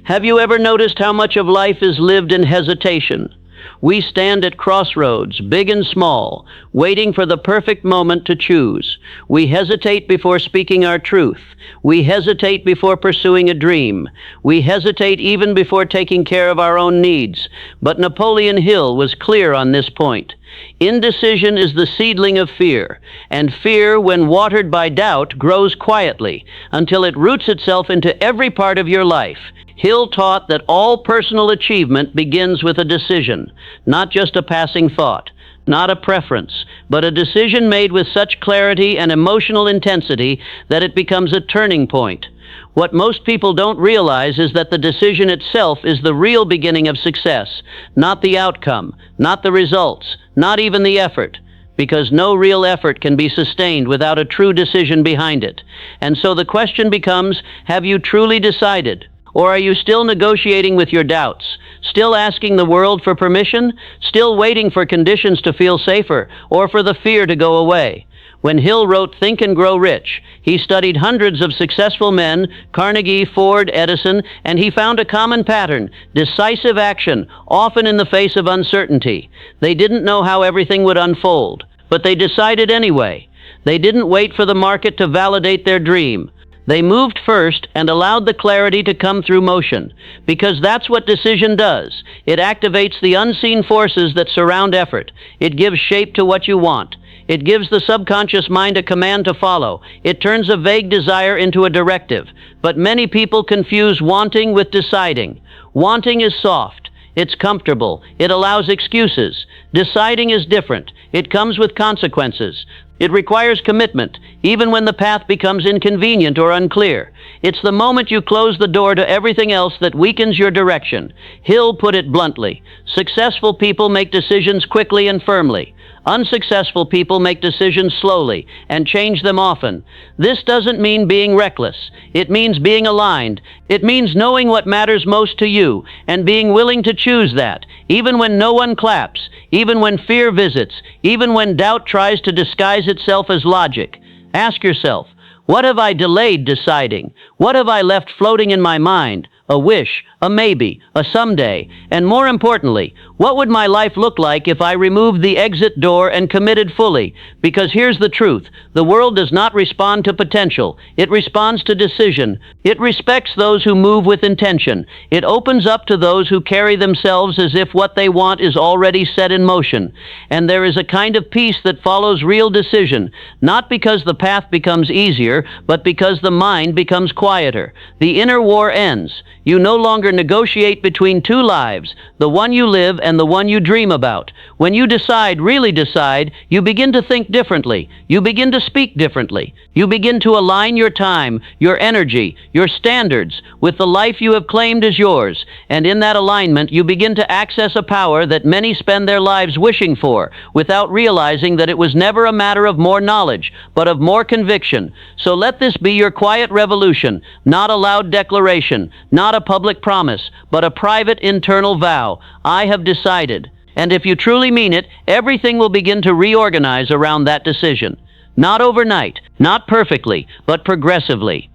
Have you ever noticed how much of life is lived in hesitation? We stand at crossroads, big and small, waiting for the perfect moment to choose. We hesitate before speaking our truth. We hesitate before pursuing a dream. We hesitate even before taking care of our own needs. But Napoleon Hill was clear on this point. Indecision is the seedling of fear, and fear, when watered by doubt, grows quietly until it roots itself into every part of your life. Hill taught that all personal achievement begins with a decision, not just a passing thought, not a preference, but a decision made with such clarity and emotional intensity that it becomes a turning point. What most people don't realize is that the decision itself is the real beginning of success, not the outcome, not the results, not even the effort, because no real effort can be sustained without a true decision behind it. And so the question becomes, have you truly decided? Or are you still negotiating with your doubts? Still asking the world for permission? Still waiting for conditions to feel safer, or for the fear to go away? When Hill wrote Think and Grow Rich, he studied hundreds of successful men, Carnegie, Ford, Edison, and he found a common pattern: decisive action, often in the face of uncertainty. They didn't know how everything would unfold, but they decided anyway. They didn't wait for the market to validate their dream. They moved first and allowed the clarity to come through motion, because that's what decision does. It activates the unseen forces that surround effort. It gives shape to what you want. It gives the subconscious mind a command to follow. It turns a vague desire into a directive. But many people confuse wanting with deciding. Wanting is soft. It's comfortable. It allows excuses. Deciding is different. It comes with consequences. It requires commitment, even when the path becomes inconvenient or unclear. It's the moment you close the door to everything else that weakens your direction. Hill put it bluntly: successful people make decisions quickly and firmly. Unsuccessful people make decisions slowly and change them often. This doesn't mean being reckless. It means being aligned. It means knowing what matters most to you and being willing to choose that, even when no one claps, even when fear visits, even when doubt tries to disguise itself as logic. Ask yourself, what have I delayed deciding? What have I left floating in my mind? A wish, a maybe, a someday, and more importantly, what would my life look like if I removed the exit door and committed fully? Because here's the truth: the world does not respond to potential, it responds to decision. It respects those who move with intention. It opens up to those who carry themselves as if what they want is already set in motion. And there is a kind of peace that follows real decision, not because the path becomes easier, but because the mind becomes quieter. The inner war ends. You no longer negotiate between two lives, the one you live and the one you dream about. When you decide, really decide, you begin to think differently. You begin to speak differently. You begin to align your time, your energy, your standards with the life you have claimed as yours. And in that alignment, you begin to access a power that many spend their lives wishing for, without realizing that it was never a matter of more knowledge, but of more conviction. So let this be your quiet revolution, not a loud declaration, not a public promise, but a private internal vow. I have decided. And if you truly mean it, everything will begin to reorganize around that decision. Not overnight, not perfectly, but progressively.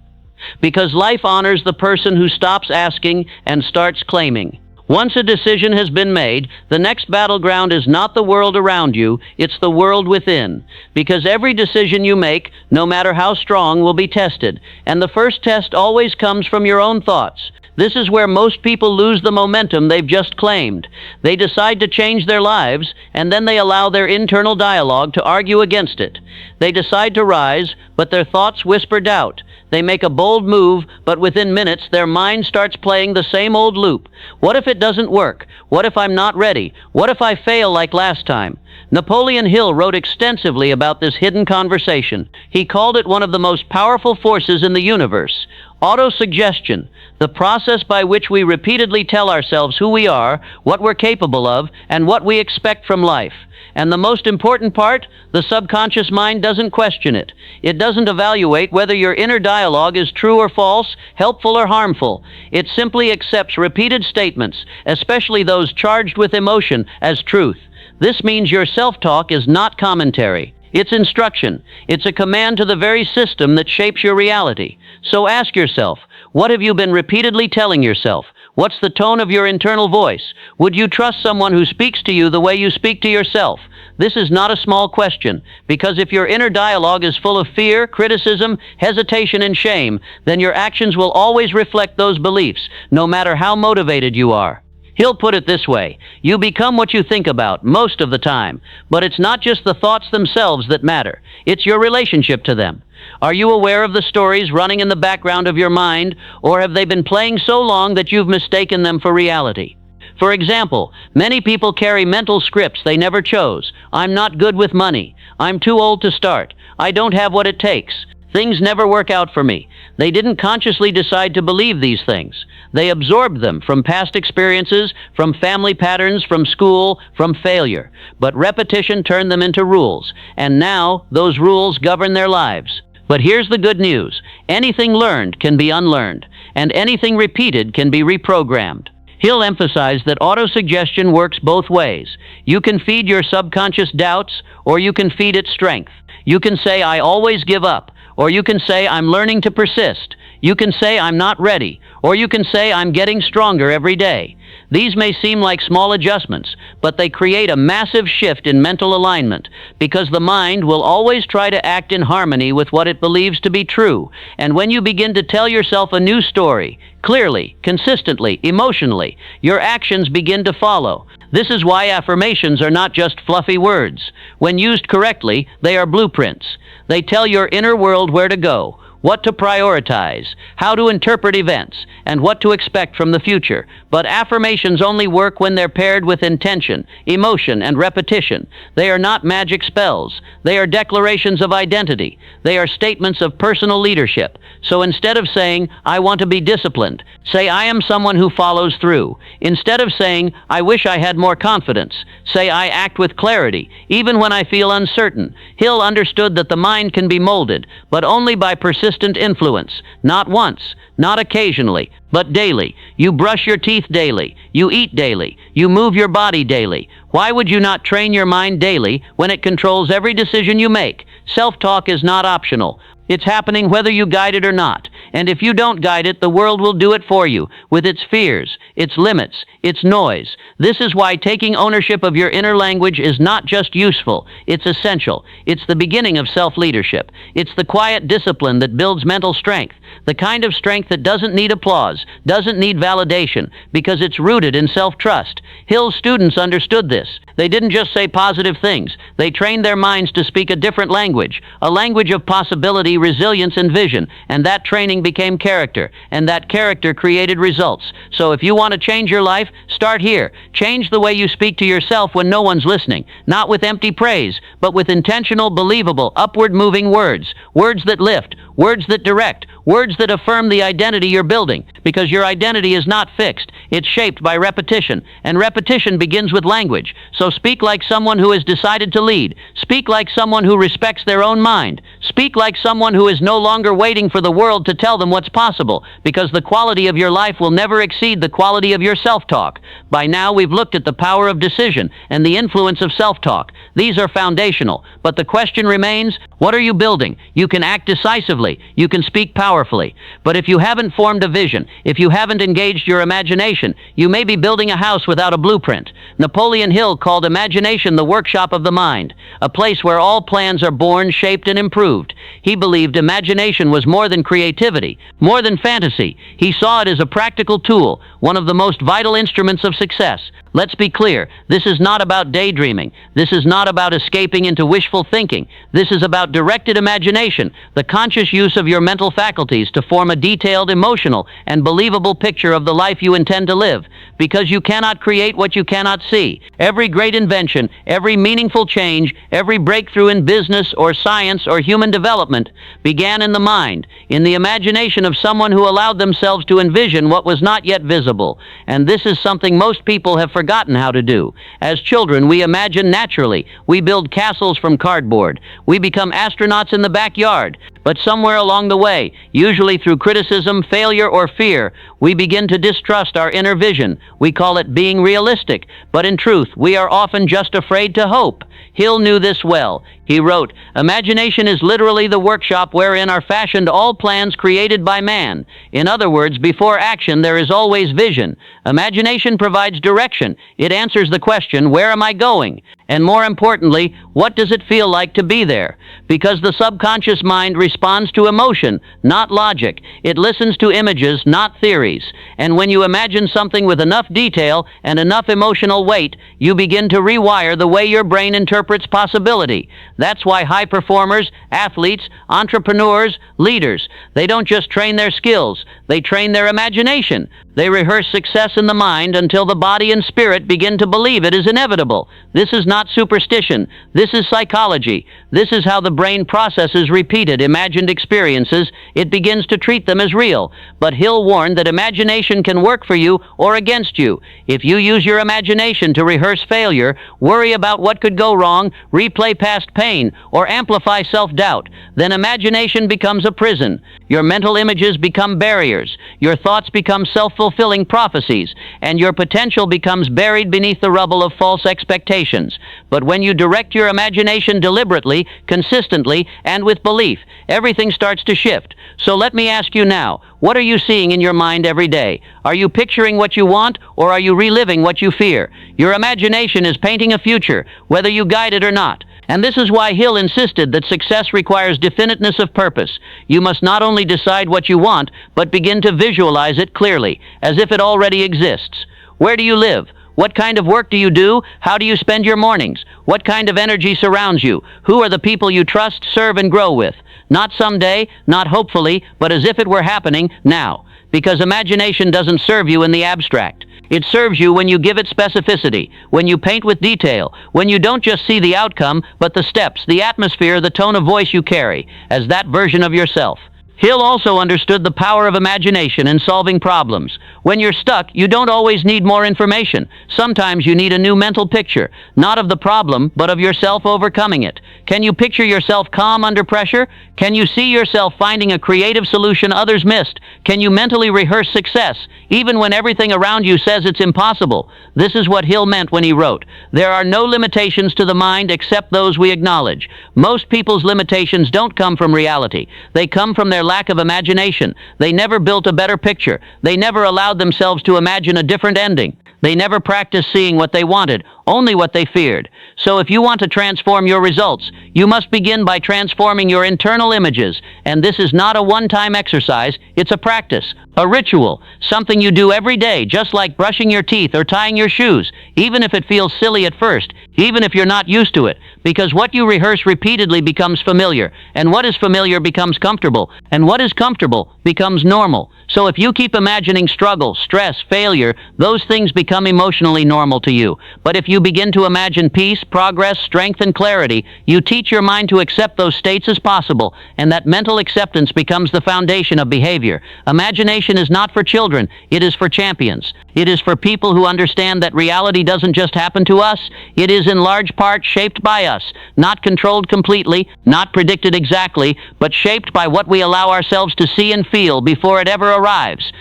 Because life honors the person who stops asking and starts claiming. Once a decision has been made, the next battleground is not the world around you, it's the world within. Because every decision you make, no matter how strong, will be tested. And the first test always comes from your own thoughts. This is where most people lose the momentum they've just claimed. They decide to change their lives, and then they allow their internal dialogue to argue against it. They decide to rise, but their thoughts whisper doubt. They make a bold move, but within minutes their mind starts playing the same old loop. What if it doesn't work? What if I'm not ready? What if I fail like last time? Napoleon Hill wrote extensively about this hidden conversation. He called it one of the most powerful forces in the universe. Autosuggestion, the process by which we repeatedly tell ourselves who we are, what we're capable of, and what we expect from life. And the most important part, the subconscious mind doesn't question it. It doesn't evaluate whether your inner dialogue is true or false, helpful or harmful. It simply accepts repeated statements, especially those charged with emotion, as truth. This means your self-talk is not commentary. It's instruction. It's a command to the very system that shapes your reality. So ask yourself, What have you been repeatedly telling yourself? What's the tone of your internal voice? Would you trust someone who speaks to you the way you speak to yourself? This is not a small question, because if your inner dialogue is full of fear, criticism, hesitation, and shame, then your actions will always reflect those beliefs, no matter how motivated you are. He'll put it this way: you become what you think about most of the time, but it's not just the thoughts themselves that matter, it's your relationship to them. Are you aware of the stories running in the background of your mind, or have they been playing so long that you've mistaken them for reality? For example, many people carry mental scripts they never chose. I'm not good with money. I'm too old to start. I don't have what it takes. Things never work out for me. They didn't consciously decide to believe these things. They absorbed them from past experiences, from family patterns, from school, from failure. But repetition turned them into rules, and now those rules govern their lives. But here's the good news. Anything learned can be unlearned, and anything repeated can be reprogrammed. He'll emphasize that autosuggestion works both ways. You can feed your subconscious doubts, or you can feed it strength. You can say, I always give up, or you can say, I'm learning to persist. You can say, I'm not ready, or you can say, I'm getting stronger every day. These may seem like small adjustments, but they create a massive shift in mental alignment, because the mind will always try to act in harmony with what it believes to be true. And when you begin to tell yourself a new story, clearly, consistently, emotionally, your actions begin to follow. This is why affirmations are not just fluffy words. When used correctly, they are blueprints. They tell your inner world where to go, what to prioritize, how to interpret events, and what to expect from the future. But affirmations only work when they're paired with intention, emotion, and repetition. They are not magic spells. They are declarations of identity. They are statements of personal leadership. So instead of saying, I want to be disciplined, say, I am someone who follows through. Instead of saying, I wish I had more confidence, say, I act with clarity, even when I feel uncertain. Hill understood that the mind can be molded, but only by persistent influence. Not once, not occasionally, but daily. You brush your teeth daily. You eat daily. You move your body daily. Why would you not train your mind daily when it controls every decision you make? Self-talk is not optional. It's happening whether you guide it or not. And if you don't guide it, the world will do it for you, with its fears, its limits, its noise. This is why taking ownership of your inner language is not just useful, it's essential. It's the beginning of self-leadership. It's the quiet discipline that builds mental strength, the kind of strength that doesn't need applause, doesn't need validation, because it's rooted in self-trust. Hill's students understood this. They didn't just say positive things. They trained their minds to speak a different language, a language of possibility, resilience, and vision, and that training became character, and that character created results. So if you want to change your life, start here. Change the way you speak to yourself when no one's listening, not with empty praise, but with intentional, believable, upward-moving words, words that lift, words that direct, words that affirm the identity you're building, because your identity is not fixed. It's shaped by repetition, and repetition begins with language. So speak like someone who has decided to lead. Speak like someone who respects their own mind. Speak like someone who is no longer waiting for the world to tell them what's possible, because the quality of your life will never exceed the quality of your self-talk. By now, we've looked at the power of decision and the influence of self-talk. These are foundational, but the question remains, what are you building? You can act decisively. You can speak powerfully. But if you haven't formed a vision, if you haven't engaged your imagination, you may be building a house without a blueprint. Napoleon Hill called imagination the workshop of the mind, a place where all plans are born, shaped, and improved. He believed imagination was more than creativity, more than fantasy. He saw it as a practical tool, one of the most vital instruments of success. Let's be clear, this is not about daydreaming. This is not about escaping into wishful thinking. This is about directed imagination, the conscious use of your mental faculties to form a detailed, emotional, and believable picture of the life you intend to live. Because you cannot create what you cannot see. Every great invention, every meaningful change, every breakthrough in business or science or human development began in the mind, in the imagination of someone who allowed themselves to envision what was not yet visible. And this is something most people have forgotten how to do. As children, we imagine naturally. We build castles from cardboard. We become astronauts in the backyard. But somewhere along the way, usually through criticism, failure, or fear, we begin to distrust our inner vision. We call it being realistic, but in truth, we are often just afraid to hope. Hill knew this well. He wrote, "Imagination is literally the workshop wherein are fashioned all plans created by man. In other words, before action there is always vision. Imagination provides direction. It answers the question, where am I going? And more importantly, what does it feel like to be there? Because the subconscious mind responds to emotion, not logic. It listens to images, not theories. And when you imagine something with enough detail and enough emotional weight, you begin to rewire the way your brain interprets possibility. That's why high performers, athletes, entrepreneurs, leaders, they don't just train their skills, they train their imagination. They rehearse success in the mind until the body and spirit begin to believe it is inevitable. This is not superstition. This is psychology. This is how the brain processes repeated imagined experiences. It begins to treat them as real. But Hill warned that imagination can work for you or against you. If you use your imagination to rehearse failure, worry about what could go wrong, replay past pain, or amplify self-doubt, then imagination becomes a prison. Your mental images become barriers. Your thoughts become self-fulfilling prophecies, and your potential becomes buried beneath the rubble of false expectations. But when you direct your imagination deliberately, consistently, and with belief, everything starts to shift. So let me ask you now, what are you seeing in your mind every day? Are you picturing what you want, or are you reliving what you fear? Your imagination is painting a future, whether you guide it or not. And this is why Hill insisted that success requires definiteness of purpose. You must not only decide what you want, but begin to visualize it clearly, as if it already exists. Where do you live? What kind of work do you do? How do you spend your mornings? What kind of energy surrounds you? Who are the people you trust, serve, and grow with? Not someday, not hopefully, but as if it were happening now. Because imagination doesn't serve you in the abstract. It serves you when you give it specificity, when you paint with detail, when you don't just see the outcome, but the steps, the atmosphere, the tone of voice you carry, as that version of yourself. Hill also understood the power of imagination in solving problems. When you're stuck, you don't always need more information. Sometimes you need a new mental picture, not of the problem, but of yourself overcoming it. Can you picture yourself calm under pressure? Can you see yourself finding a creative solution others missed? Can you mentally rehearse success, even when everything around you says it's impossible? This is what Hill meant when he wrote, "There are no limitations to the mind except those we acknowledge." Most people's limitations don't come from reality. They come from their lack of imagination. They never built a better picture. They never allowed themselves to imagine a different ending. They never practiced seeing what they wanted, only what they feared. So if you want to transform your results, you must begin by transforming your internal images. And this is not a one-time exercise, it's a practice, a ritual, something you do every day, just like brushing your teeth or tying your shoes, even if it feels silly at first, even if you're not used to it, because what you rehearse repeatedly becomes familiar, and what is familiar becomes comfortable, and what is comfortable becomes normal. So if you keep imagining struggle, stress, failure, those things become emotionally normal to you. But if you begin to imagine peace, progress, strength, and clarity, you teach your mind to accept those states as possible, and that mental acceptance becomes the foundation of behavior. Imagination is not for children, it is for champions. It is for people who understand that reality doesn't just happen to us, it is in large part shaped by us, not controlled completely, not predicted exactly, but shaped by what we allow ourselves to see and feel before it ever arrives.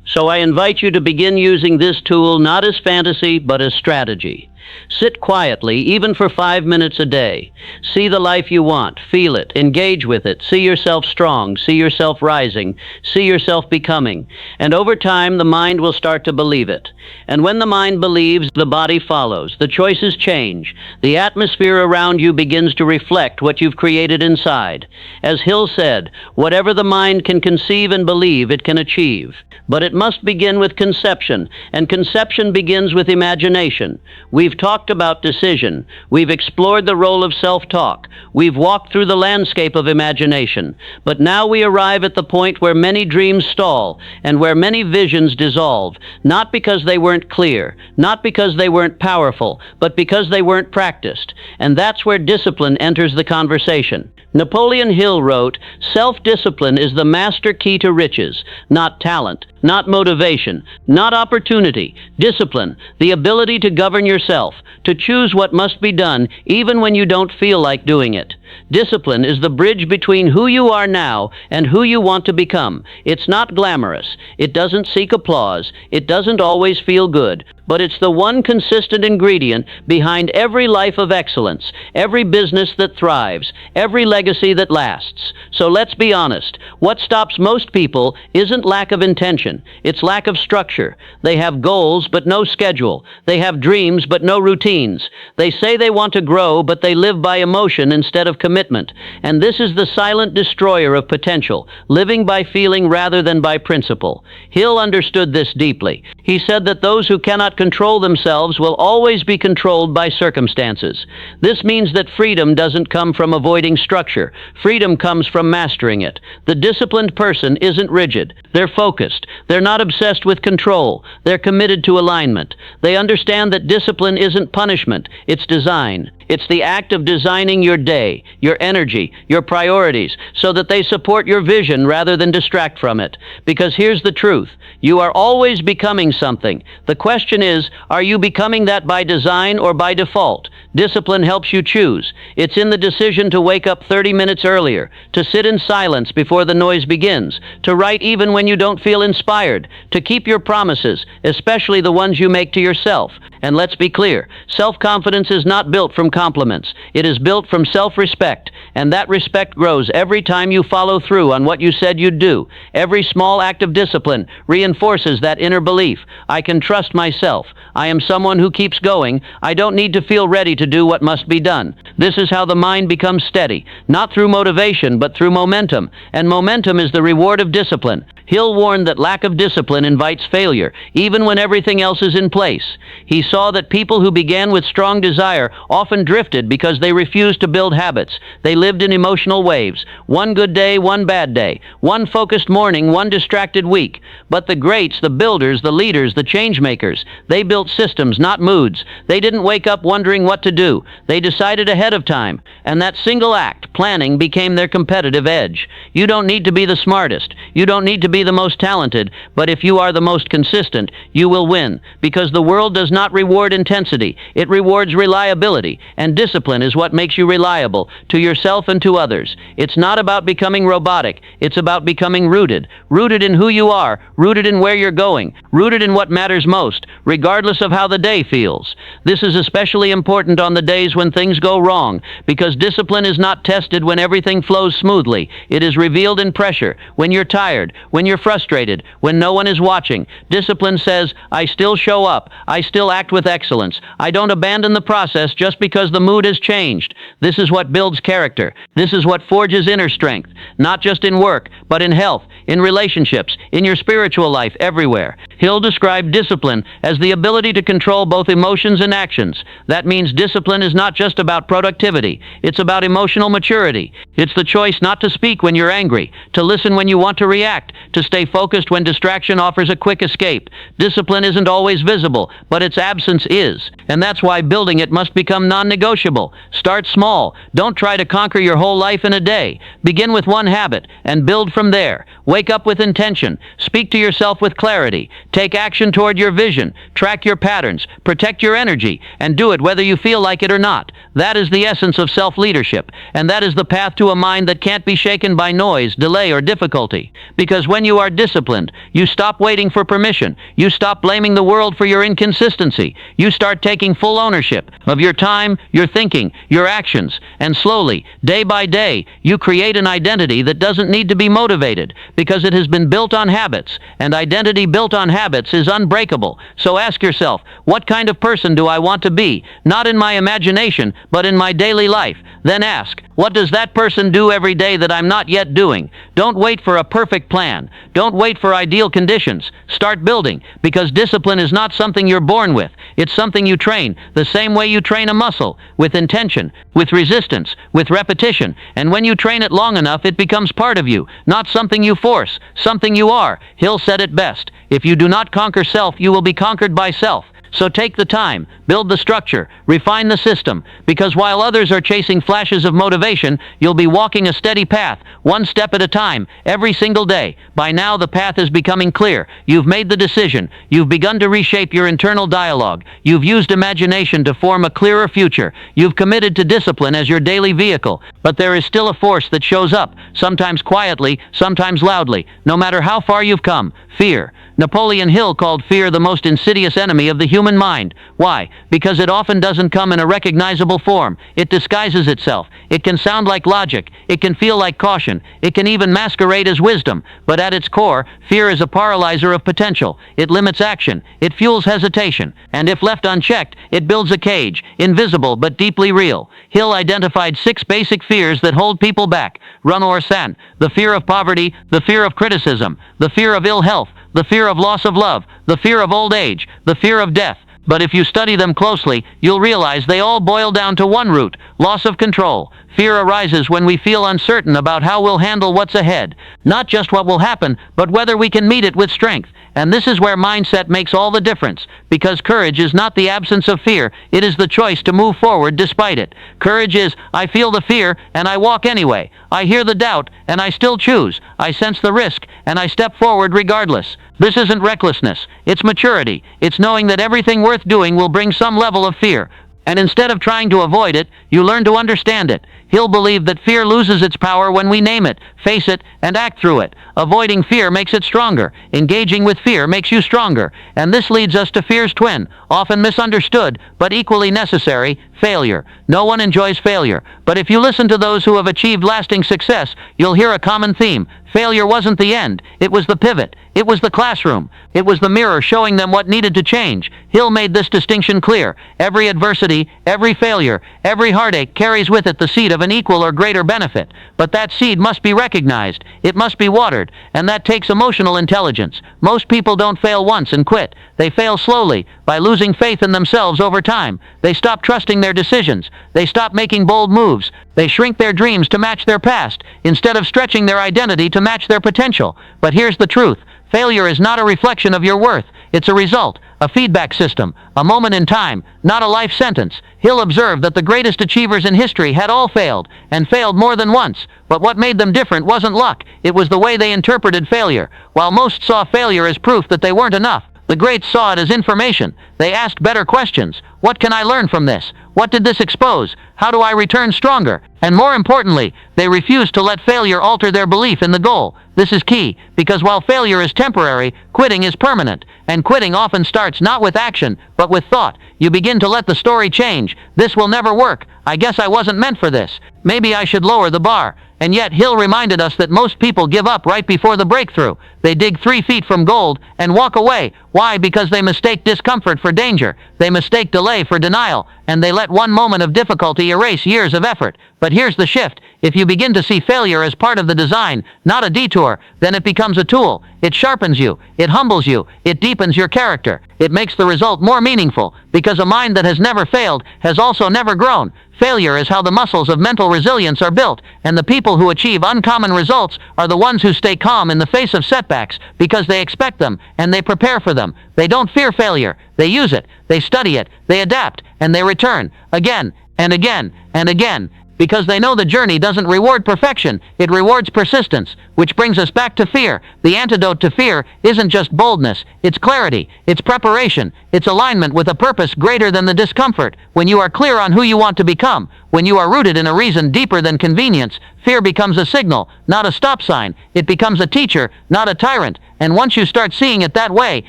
So I invite you to begin using this tool not as fantasy, but as strategy. Sit quietly, even for 5 minutes a day. See the life you want, feel it, engage with it, see yourself strong, see yourself rising, see yourself becoming. And over time, the mind will start to believe it. And when the mind believes, the body follows. The choices change. The atmosphere around you begins to reflect what you've created inside. As Hill said, whatever the mind can conceive and believe, it can achieve. But it must begin with conception, and conception begins with imagination. We've talked about decision. We've explored the role of self-talk. We've walked through the landscape of imagination. But now we arrive at the point where many dreams stall, and where many visions dissolve, not because they weren't clear, not because they weren't powerful, but because they weren't practiced. And that's where discipline enters the conversation. Napoleon Hill wrote, "Self-discipline is the master key to riches, not talent, not motivation, not opportunity. Discipline, the ability to govern yourself, to choose what must be done even when you don't feel like doing it." Discipline is the bridge between who you are now and who you want to become. It's not glamorous. It doesn't seek applause. It doesn't always feel good. But it's the one consistent ingredient behind every life of excellence, every business that thrives, every legacy that lasts. So let's be honest. What stops most people isn't lack of intention. It's lack of structure. They have goals but no schedule. They have dreams but no routines. They say they want to grow but they live by emotion instead of commitment. And this is the silent destroyer of potential, living by feeling rather than by principle. Hill understood this deeply. He said that those who cannot control themselves will always be controlled by circumstances. This means that freedom doesn't come from avoiding structure. Freedom comes from mastering it. The disciplined person isn't rigid. They're focused. They're not obsessed with control. They're committed to alignment. They understand that discipline isn't punishment, it's design. It's the act of designing your day, your energy, your priorities, so that they support your vision rather than distract from it. Because here's the truth. You are always becoming something. The question is, are you becoming that by design or by default? Discipline helps you choose. It's in the decision to wake up 30 minutes earlier, to sit in silence before the noise begins, to write even when you don't feel inspired, to keep your promises, especially the ones you make to yourself. And let's be clear, self-confidence is not built from compliments. It is built from self-respect, and that respect grows every time you follow through on what you said you'd do. Every small act of discipline reinforces that inner belief. I can trust myself. I am someone who keeps going. I don't need to feel ready to do what must be done. This is how the mind becomes steady, not through motivation, but through momentum. And momentum is the reward of discipline. Hill warned that lack of discipline invites failure, even when everything else is in place. He saw that people who began with strong desire often drifted because they refused to build habits. They lived in emotional waves. One good day, one bad day. One focused morning, one distracted week. But the greats, the builders, the leaders, the change makers, they built systems, not moods. They didn't wake up wondering what to do. They decided ahead of time. And that single act, planning, became their competitive edge. You don't need to be the smartest. You don't need to be the most talented. But if you are the most consistent, you will win. Because the world does not reward intensity. It rewards reliability. And discipline is what makes you reliable to yourself and to others. It's not about becoming robotic. It's about becoming rooted. Rooted in who you are. Rooted in where you're going. Rooted in what matters most, regardless of how the day feels. This is especially important on the days when things go wrong, because discipline is not tested when everything flows smoothly. It is revealed in pressure, when you're tired, when you're frustrated, when no one is watching. Discipline says, I still show up. I still act with excellence. I don't abandon the process just because the mood has changed. This is what builds character. This is what forges inner strength, not just in work, but in health, in relationships, in your spiritual life, everywhere. Hill described discipline as the ability to control both emotions and actions. That means discipline is not just about productivity. It's about emotional maturity. It's the choice not to speak when you're angry, to listen when you want to react, to stay focused when distraction offers a quick escape. Discipline isn't always visible, but its absence is. And that's why building it must become non-negotiable. Start small. Don't try to conquer your whole life in a day. Begin with one habit and build from there. Wake up with intention. Speak to yourself with clarity. Take action toward your vision. Track your patterns. Protect your energy. And do it whether you feel like it or not. That is the essence of self-leadership. And that is the path to a mind that can't be shaken by noise, delay, or difficulty. Because when you are disciplined, you stop waiting for permission. You stop blaming the world for your inconsistency. You start taking full ownership of your time, your thinking, your actions. And slowly, day by day, you create an identity that doesn't need to be motivated, because it has been built on habits. And identity built on habits is unbreakable. So ask yourself, what kind of person do I want to be? Not in my imagination, but in my daily life. Then ask, what does that person do every day that I'm not yet doing? Don't wait for a perfect plan. Don't wait for ideal conditions. Start building, because discipline is not something you're born with. It's something you train, the same way you train a muscle, with intention, with resistance, with repetition. And when you train it long enough, it becomes part of you, not something you force, something you are. Hill said it best. If you do not conquer self, you will be conquered by self. So take the time, build the structure, refine the system, because while others are chasing flashes of motivation, you'll be walking a steady path, one step at a time, every single day. By now the path is becoming clear. You've made the decision. You've begun to reshape your internal dialogue. You've used imagination to form a clearer future. You've committed to discipline as your daily vehicle. But there is still a force that shows up, sometimes quietly, sometimes loudly, no matter how far you've come. Fear. Napoleon Hill called fear the most insidious enemy of the human mind. Why? Because it often doesn't come in a recognizable form. It disguises itself. It can sound like logic. It can feel like caution. It can even masquerade as wisdom. But at its core, fear is a paralyzer of potential. It limits action. It fuels hesitation. And if left unchecked, it builds a cage, invisible but deeply real. Hill identified 6 basic fears that hold people back. Run or san. The fear of poverty, the fear of criticism, the fear of ill health, the fear of loss of love, the fear of old age, the fear of death. But if you study them closely, you'll realize they all boil down to one root: loss of control. Fear arises when we feel uncertain about how we'll handle what's ahead. Not just what will happen, but whether we can meet it with strength. And this is where mindset makes all the difference, because courage is not the absence of fear, it is the choice to move forward despite it. Courage is, I feel the fear, and I walk anyway. I hear the doubt, and I still choose. I sense the risk, and I step forward regardless. This isn't recklessness, it's maturity. It's knowing that everything worth doing will bring some level of fear. And instead of trying to avoid it, you learn to understand it. Hill believed that fear loses its power when we name it, face it, and act through it. Avoiding fear makes it stronger. Engaging with fear makes you stronger. And this leads us to fear's twin, often misunderstood, but equally necessary: failure. No one enjoys failure. But if you listen to those who have achieved lasting success, you'll hear a common theme. Failure wasn't the end. It was the pivot. It was the classroom. It was the mirror showing them what needed to change. Hill made this distinction clear. Every adversity, every failure, every heartache carries with it the seed of an equal or greater benefit. But that seed must be recognized. It must be watered. And that takes emotional intelligence. Most people don't fail once and quit. They fail slowly, by losing faith in themselves over time. They stop trusting their decisions. They stop making bold moves. They shrink their dreams to match their past, instead of stretching their identity to match their potential. But here's the truth. Failure is not a reflection of your worth. It's a result, a feedback system, a moment in time, not a life sentence. Hill observed that the greatest achievers in history had all failed, and failed more than once. But what made them different wasn't luck. It was the way they interpreted failure. While most saw failure as proof that they weren't enough, the greats saw it as information. They asked better questions. What can I learn from this? What did this expose? How do I return stronger? And more importantly, they refused to let failure alter their belief in the goal. This is key, because while failure is temporary, quitting is permanent. And quitting often starts not with action, but with thought. You begin to let the story change. This will never work. I guess I wasn't meant for this. Maybe I should lower the bar. And yet Hill reminded us that most people give up right before the breakthrough. They dig 3 feet from gold and walk away. Why? Because they mistake discomfort for danger. They mistake delay for denial. And they let one moment of difficulty erase years of effort. But here's the shift. If you begin to see failure as part of the design, not a detour, then it becomes a tool. It sharpens you. It humbles you. It deepens your character. It makes the result more meaningful, because a mind that has never failed has also never grown. Failure is how the muscles of mental resilience are built, and the people who achieve uncommon results are the ones who stay calm in the face of setbacks, because they expect them, and they prepare for them. They don't fear failure. They use it. They study it. They adapt, and they return again and again and again. Because they know the journey doesn't reward perfection, it rewards persistence. Which brings us back to fear. The antidote to fear isn't just boldness, it's clarity, it's preparation, it's alignment with a purpose greater than the discomfort. When you are clear on who you want to become, when you are rooted in a reason deeper than convenience, fear becomes a signal, not a stop sign. It becomes a teacher, not a tyrant. And once you start seeing it that way,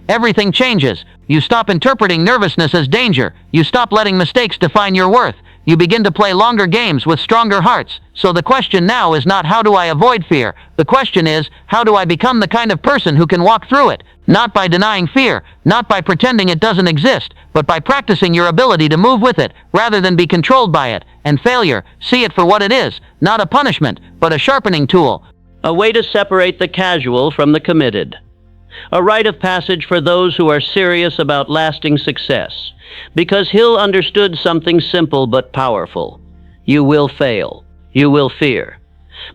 everything changes. You stop interpreting nervousness as danger. You stop letting mistakes define your worth. You begin to play longer games with stronger hearts. So the question now is not how do I avoid fear? The question is, how do I become the kind of person who can walk through it? Not by denying fear, not by pretending it doesn't exist, but by practicing your ability to move with it, rather than be controlled by it. And failure, see it for what it is, not a punishment, but a sharpening tool. A way to separate the casual from the committed. A rite of passage for those who are serious about lasting success. Because Hill understood something simple but powerful. You will fail. You will fear.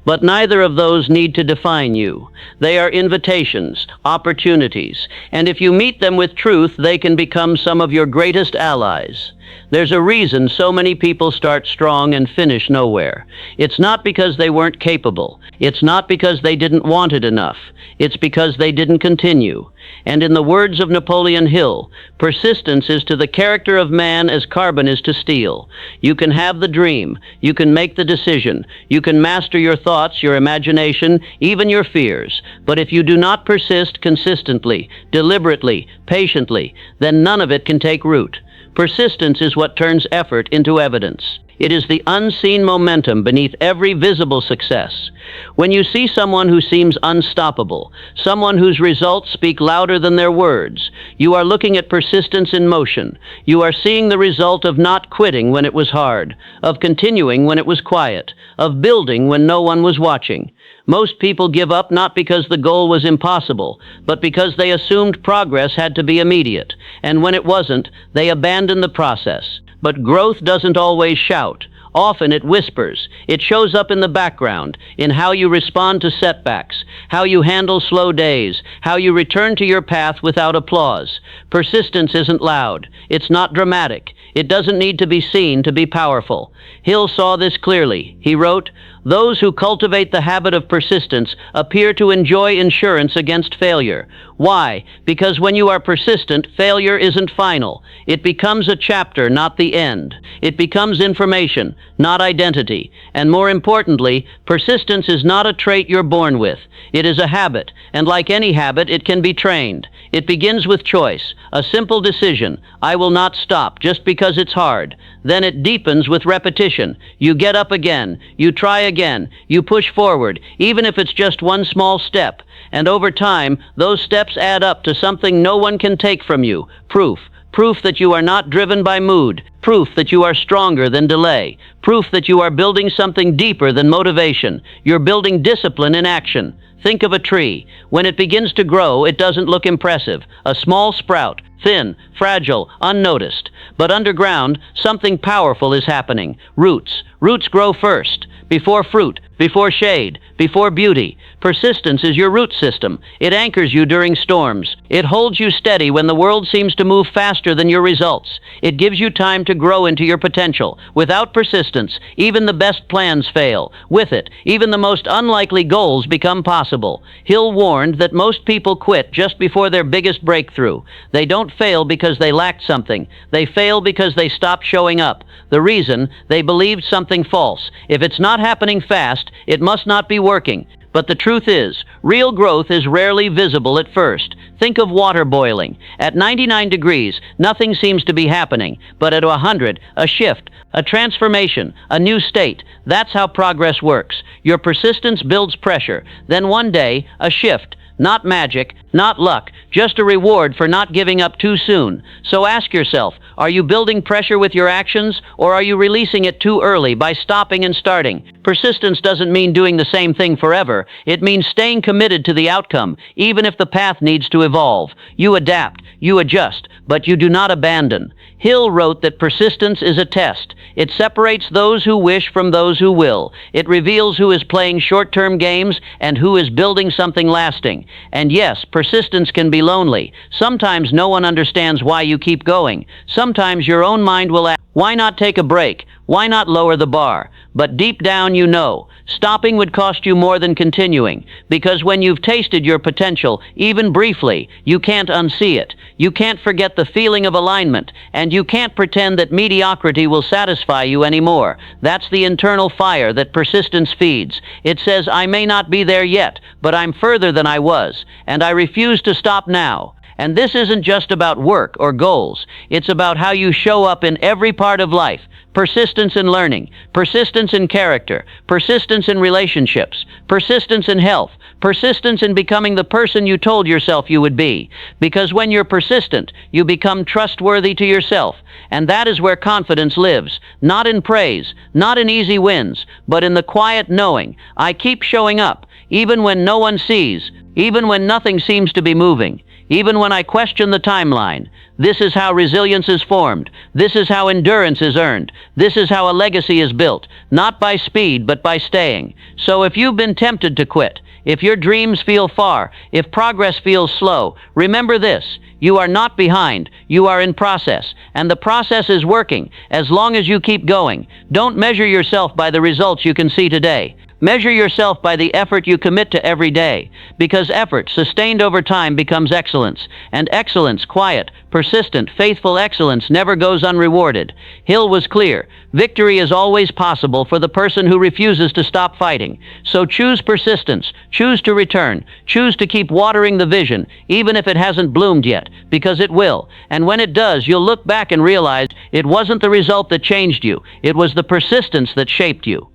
But neither of those need to define you. They are invitations, opportunities, and if you meet them with truth, they can become some of your greatest allies. There's a reason so many people start strong and finish nowhere. It's not because they weren't capable. It's not because they didn't want it enough. It's because they didn't continue. And in the words of Napoleon Hill, persistence is to the character of man as carbon is to steel. You can have the dream. You can make the decision. You can master your thoughts, your imagination, even your fears. But if you do not persist consistently, deliberately, patiently, then none of it can take root. Persistence is what turns effort into evidence. It is the unseen momentum beneath every visible success. When you see someone who seems unstoppable, someone whose results speak louder than their words, you are looking at persistence in motion. You are seeing the result of not quitting when it was hard, of continuing when it was quiet, of building when no one was watching. Most people give up not because the goal was impossible, but because they assumed progress had to be immediate, and when it wasn't, they abandoned the process. But growth doesn't always shout. Often it whispers. It shows up in the background, in how you respond to setbacks, how you handle slow days, how you return to your path without applause. Persistence isn't loud. It's not dramatic. It doesn't need to be seen to be powerful. Hill saw this clearly. He wrote, "Those who cultivate the habit of persistence appear to enjoy insurance against failure." Why? Because when you are persistent, failure isn't final. It becomes a chapter, not the end. It becomes information, not identity. And more importantly, persistence is not a trait you're born with. It is a habit, and like any habit, it can be trained. It begins with choice, a simple decision. I will not stop just because it's hard. Then it deepens with repetition. You get up again. You try again. You push forward, even if it's just one small step. And over time, those steps add up to something no one can take from you. Proof. Proof that you are not driven by mood. Proof that you are stronger than delay. Proof that you are building something deeper than motivation. You're building discipline in action. Think of a tree. When it begins to grow, it doesn't look impressive. A small sprout, thin, fragile, unnoticed. But underground, something powerful is happening. Roots. Roots grow first, before fruit, before shade, before beauty. Persistence is your root system. It anchors you during storms. It holds you steady when the world seems to move faster than your results. It gives you time to grow into your potential. Without persistence, even the best plans fail. With it, even the most unlikely goals become possible. Hill warned that most people quit just before their biggest breakthrough. They don't fail because they lacked something. They fail because they stopped showing up. The reason? They believed something false. If it's not happening fast, it must not be working. But the truth is, real growth is rarely visible at first. Think of water boiling. At 99 degrees, nothing seems to be happening. But at 100, a shift, a transformation, a new state. That's how progress works. Your persistence builds pressure. Then one day, a shift. Not magic, not luck, just a reward for not giving up too soon. So ask yourself, are you building pressure with your actions, or are you releasing it too early by stopping and starting? Persistence doesn't mean doing the same thing forever. It means staying committed to the outcome, even if the path needs to evolve. You adapt, you adjust, but you do not abandon. Hill wrote that persistence is a test. It separates those who wish from those who will. It reveals who is playing short-term games and who is building something lasting. And yes, persistence can be lonely. Sometimes no one understands why you keep going. Sometimes your own mind will ask, why not take a break? Why not lower the bar? But deep down you know, stopping would cost you more than continuing. Because when you've tasted your potential, even briefly, you can't unsee it. You can't forget the feeling of alignment, and you can't pretend that mediocrity will satisfy you anymore. That's the internal fire that persistence feeds. It says, I may not be there yet, but I'm further than I was, and I refuse to stop now. And this isn't just about work or goals. It's about how you show up in every part of life. Persistence in learning, persistence in character, persistence in relationships, persistence in health, persistence in becoming the person you told yourself you would be. Because when you're persistent, you become trustworthy to yourself. And that is where confidence lives. Not in praise, not in easy wins, but in the quiet knowing, I keep showing up, even when no one sees, even when nothing seems to be moving. even when I question the timeline. This is how resilience is formed. This is how endurance is earned. This is how a legacy is built, not by speed, but by staying. So if you've been tempted to quit, if your dreams feel far, if progress feels slow, remember this: you are not behind, you are in process, and the process is working as long as you keep going. Don't measure yourself by the results you can see today. Measure yourself by the effort you commit to every day, because effort sustained over time becomes excellence, and excellence, quiet, persistent, faithful excellence, never goes unrewarded. Hill was clear: victory is always possible for the person who refuses to stop fighting. So choose persistence, choose to return, choose to keep watering the vision, even if it hasn't bloomed yet, because it will. And when it does, you'll look back and realize it wasn't the result that changed you, it was the persistence that shaped you.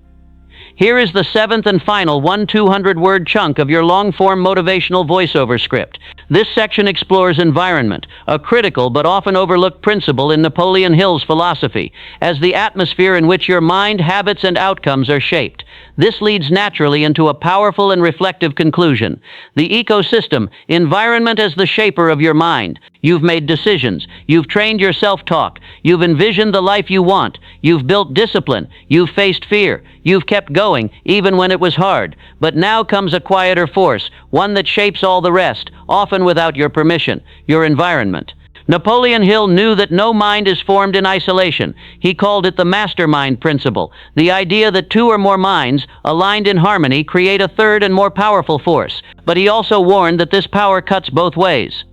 Here is the seventh and final 200-word chunk of your long-form motivational voiceover script. This section explores environment, a critical but often overlooked principle in Napoleon Hill's philosophy, as the atmosphere in which your mind, habits, and outcomes are shaped. This leads naturally into a powerful and reflective conclusion. The ecosystem, environment as the shaper of your mind. You've made decisions. You've trained your self-talk. You've envisioned the life you want. You've built discipline. You've faced fear. You've kept going, even when it was hard. But now comes a quieter force, one that shapes all the rest, often without your permission: your environment. Napoleon Hill knew that no mind is formed in isolation. He called it the mastermind principle, the idea that two or more minds, aligned in harmony, create a third and more powerful force. But he also warned that this power cuts both ways.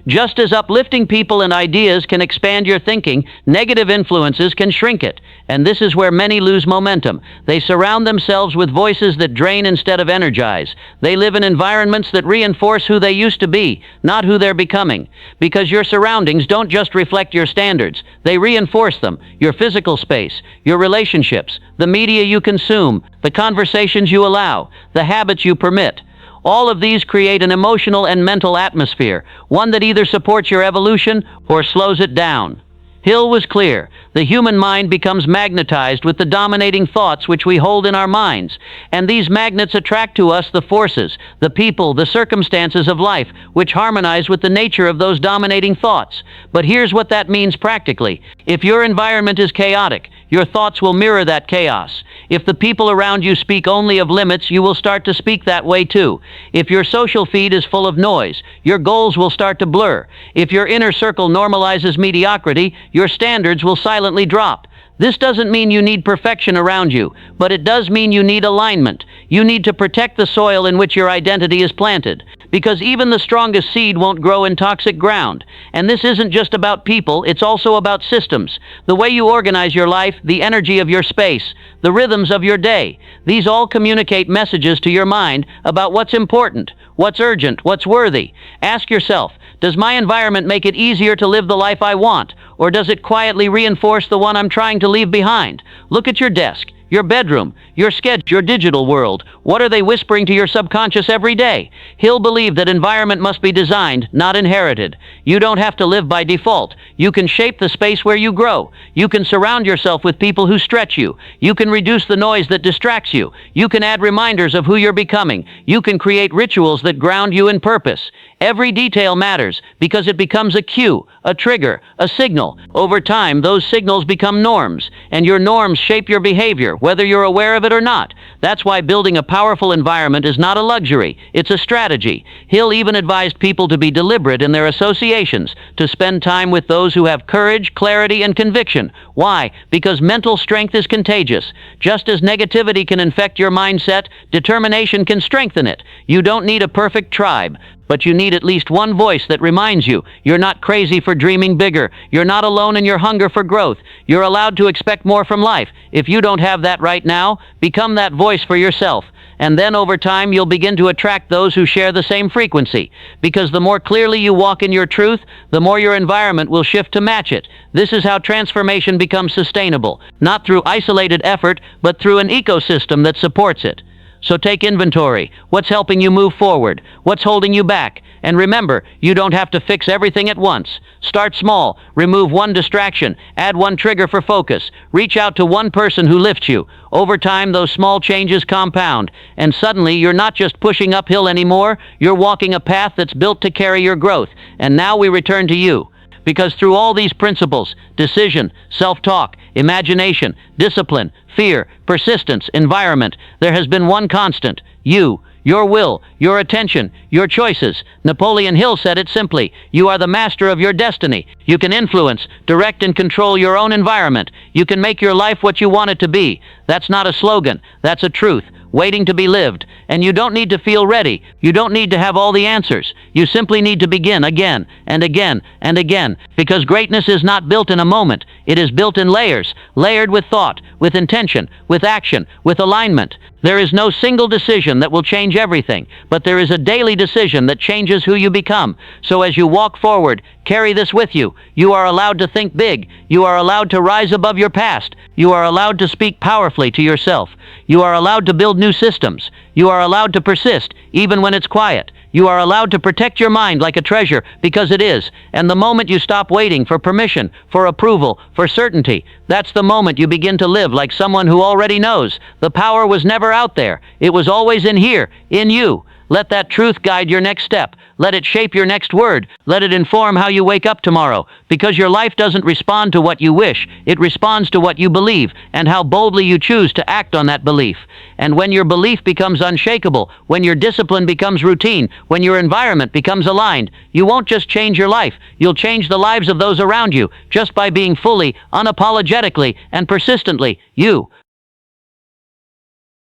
Just as uplifting people and ideas can expand your thinking, negative influences can shrink it. And this is where many lose momentum. They surround themselves with voices that drain instead of energize. They live in environments that reinforce who they used to be, not who they're becoming. Because your surroundings don't just reflect your standards, they reinforce them. Your physical space, your relationships, the media you consume, the conversations you allow, the habits you permit. All of these create an emotional and mental atmosphere, one that either supports your evolution or slows it down. Hill was clear: the human mind becomes magnetized with the dominating thoughts which we hold in our minds, and these magnets attract to us the forces, the people, the circumstances of life, which harmonize with the nature of those dominating thoughts. But here's what that means practically. If your environment is chaotic, your thoughts will mirror that chaos. If the people around you speak only of limits, you will start to speak that way too. If your social feed is full of noise, your goals will start to blur. If your inner circle normalizes mediocrity, your standards will silently drop. This doesn't mean you need perfection around you, but it does mean you need alignment. You need to protect the soil in which your identity is planted, because even the strongest seed won't grow in toxic ground. And this isn't just about people, it's also about systems. The way you organize your life, the energy of your space, the rhythms of your day. These all communicate messages to your mind about what's important, what's urgent, what's worthy. Ask yourself, does my environment make it easier to live the life I want, or does it quietly reinforce the one I'm trying to leave behind? Look at your desk, your bedroom, your schedule, your digital world. What are they whispering to your subconscious every day? Hill believed that environment must be designed, not inherited. You don't have to live by default. You can shape the space where you grow. You can surround yourself with people who stretch you. You can reduce the noise that distracts you. You can add reminders of who you're becoming. You can create rituals that ground you in purpose. Every detail matters because it becomes a cue, a trigger, a signal. Over time, those signals become norms, and your norms shape your behavior, whether you're aware of it or not. That's why building a powerful environment is not a luxury, it's a strategy. Hill even advised people to be deliberate in their associations, to spend time with those who have courage, clarity, and conviction. Why? Because mental strength is contagious. Just as negativity can infect your mindset, determination can strengthen it. You don't need a perfect tribe, but you need at least one voice that reminds you you're not crazy for dreaming bigger. You're not alone in your hunger for growth. You're allowed to expect more from life. If you don't have that right now, become that voice for yourself. And then over time, you'll begin to attract those who share the same frequency. Because the more clearly you walk in your truth, the more your environment will shift to match it. This is how transformation becomes sustainable, not through isolated effort, but through an ecosystem that supports it. So take inventory. What's helping you move forward? What's holding you back? And remember, you don't have to fix everything at once. Start small, remove one distraction, add one trigger for focus, reach out to one person who lifts you. Over time, those small changes compound, and suddenly you're not just pushing uphill anymore, you're walking a path that's built to carry your growth. And now we return to you. Because through all these principles, decision, self-talk, imagination, discipline, fear, persistence, environment, there has been one constant: you. Your will, your attention, your choices. Napoleon Hill said it simply: you are the master of your destiny. You can influence, direct, and control your own environment. You can make your life what you want it to be. That's not a slogan. That's a truth, waiting to be lived. And you don't need to feel ready. You don't need to have all the answers. You simply need to begin again and again and again. Because greatness is not built in a moment. It is built in layers, layered with thought, with intention, with action, with alignment. There is no single decision that will change everything, but there is a daily decision that changes who you become. So as you walk forward, carry this with you. You are allowed to think big. You are allowed to rise above your past. You are allowed to speak powerfully to yourself. You are allowed to build new systems. You are allowed to persist, even when it's quiet. You are allowed to protect your mind like a treasure, because it is. And the moment you stop waiting for permission, for approval, for certainty, that's the moment you begin to live like someone who already knows. The power was never out there. It was always in here, in you. Let that truth guide your next step. Let it shape your next word. Let it inform how you wake up tomorrow. Because your life doesn't respond to what you wish. It responds to what you believe and how boldly you choose to act on that belief. And when your belief becomes unshakable, when your discipline becomes routine, when your environment becomes aligned, you won't just change your life. You'll change the lives of those around you just by being fully, unapologetically, and persistently you.